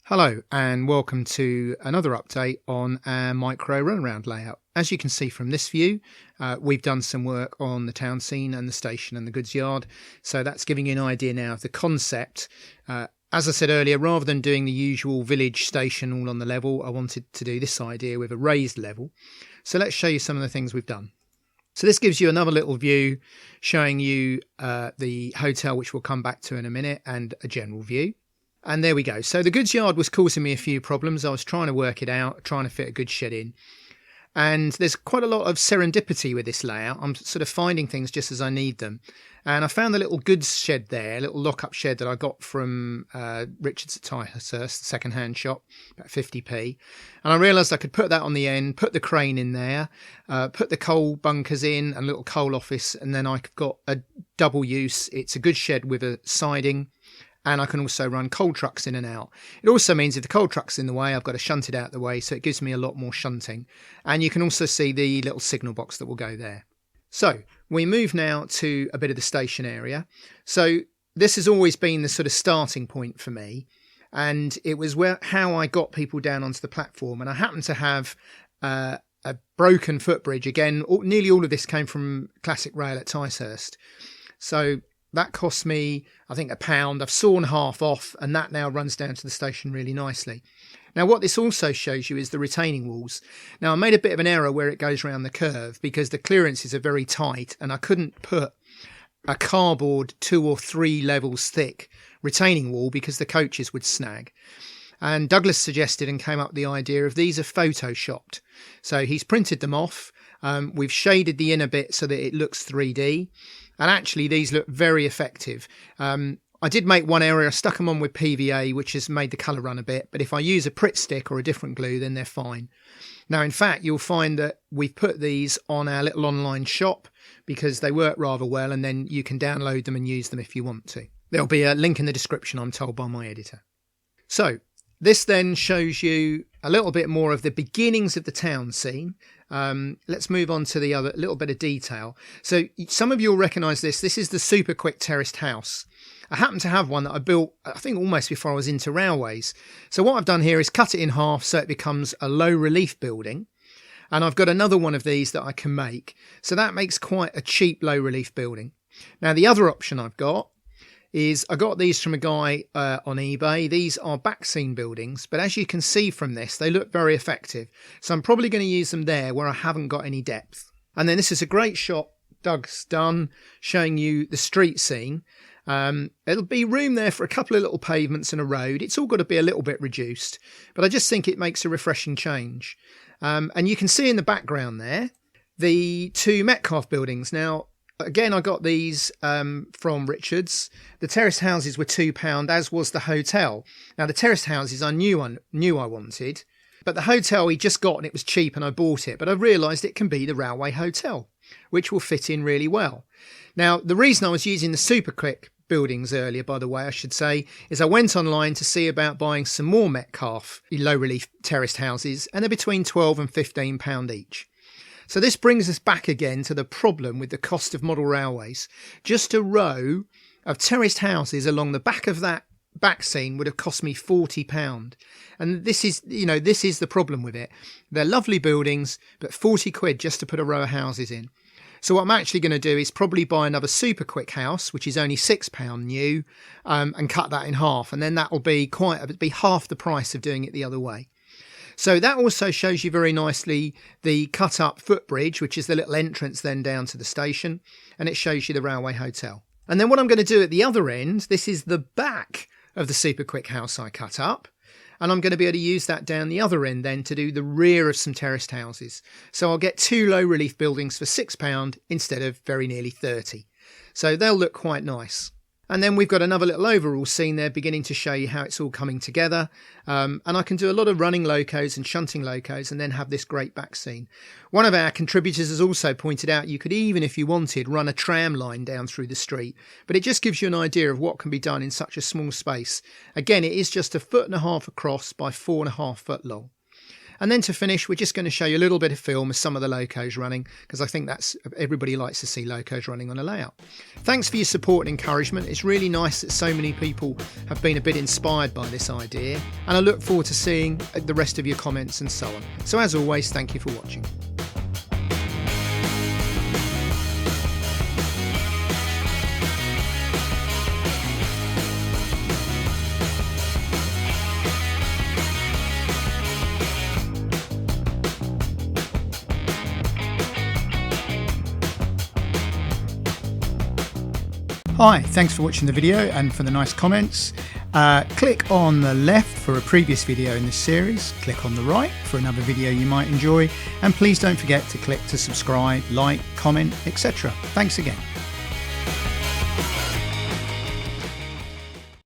Hello and welcome to another update on our micro runaround layout. As you can see from this view, we've done some work on the town scene and the station and the goods yard. So that's giving you an idea now of the concept. As I said earlier, rather than doing the usual village station all on the level, I wanted to do this idea with a raised level. So let's show you some of the things we've done. So this gives you another little view showing you the hotel, which we'll come back to in a minute, and a general view. And there we go. So the goods yard was causing me a few problems. I was trying to work it out, trying to fit a good shed in. And there's quite a lot of serendipity with this layout. I'm sort of finding things just as I need them. And I found the little goods shed there, a little lock-up shed that I got from Richard's at Ticehurst, the second-hand shop, about 50p. And I realised I could put that on the end, put the crane in there, put the coal bunkers in, and a little coal office, and then I've got a double use. It's a goods shed with a siding. And I can also run coal trucks in and out. It also means if the coal truck's in the way, I've got to shunt it out of the way, so it gives me a lot more shunting. And you can also see the little signal box that will go there. So we move now to a bit of the station area. So this has always been the sort of starting point for me. And it was how I got people down onto the platform. And I happen to have a broken footbridge. Again, nearly all of this came from Classic Rail at Ticehurst. So that cost me, I think, £1. I've sawn half off, and that now runs down to the station really nicely. Now, what this also shows you is the retaining walls. Now, I made a bit of an error where it goes around the curve because the clearances are very tight, and I couldn't put a cardboard 2 or 3 levels thick retaining wall because the coaches would snag. And Douglas suggested and came up with the idea of these are photoshopped. So he's printed them off. We've shaded the inner bit so that it looks 3D. And actually, these look very effective. I did make one error. I stuck them on with PVA, which has made the colour run a bit. But if I use a Pritt stick or a different glue, then they're fine. Now, in fact, you'll find that we've put these on our little online shop because they work rather well. And then you can download them and use them if you want to. There'll be a link in the description, I'm told by my editor. So this then shows you a little bit more of the beginnings of the town scene. Let's move on to the other little bit of detail. So some of you will recognise this. This is the super quick terraced house. I happen to have one that I built, I think, almost before I was into railways. So what I've done here is cut it in half so it becomes a low relief building. And I've got another one of these that I can make. So that makes quite a cheap low relief building. Now, the other option I've got is I got these from a guy on eBay. These are back scene buildings, but as you can see from this, they look very effective. So I'm probably going to use them there where I haven't got any depth. And then this is a great shot Doug's done showing you the street scene. It'll be room there for a couple of little pavements and a road. It's all got to be a little bit reduced, but I just think it makes a refreshing change. And you can see in the background there the 2 Metcalfe buildings. Now, again, I got these from Richard's. The terraced houses were £2, as was the hotel. Now, the terraced houses I knew I wanted, but the hotel he just got and it was cheap and I bought it. But I realised it can be the railway hotel, which will fit in really well. Now, the reason I was using the super quick buildings earlier, by the way, I should say, is I went online to see about buying some more Metcalfe low relief terraced houses, and they're between £12 and £15 each. So this brings us back again to the problem with the cost of model railways. Just a row of terraced houses along the back of that back scene would have cost me £40. And this is the problem with it. They're lovely buildings, but 40 quid just to put a row of houses in. So what I'm actually going to do is probably buy another super quick house, which is only £6 new, and cut that in half. And then that will be half the price of doing it the other way. So that also shows you very nicely the cut up footbridge, which is the little entrance then down to the station. And it shows you the railway hotel. And then what I'm going to do at the other end, this is the back of the super quick house I cut up. And I'm going to be able to use that down the other end then to do the rear of some terraced houses. So I'll get 2 low relief buildings for £6 instead of very nearly 30. So they'll look quite nice. And then we've got another little overall scene there beginning to show you how it's all coming together. And I can do a lot of running locos and shunting locos and then have this great back scene. One of our contributors has also pointed out you could, even if you wanted, run a tram line down through the street. But it just gives you an idea of what can be done in such a small space. Again, it is just 1.5 foot across by 4.5 foot long. And then to finish, we're just going to show you a little bit of film of some of the locos running, because I think that's everybody likes to see locos running on a layout. Thanks for your support and encouragement. It's really nice that so many people have been a bit inspired by this idea, and I look forward to seeing the rest of your comments and so on. So as always, thank you for watching. Hi, thanks for watching the video and for the nice comments. Click on the left for a previous video in this series, click on the right for another video you might enjoy, and please don't forget to click to subscribe, like, comment, etc. Thanks again.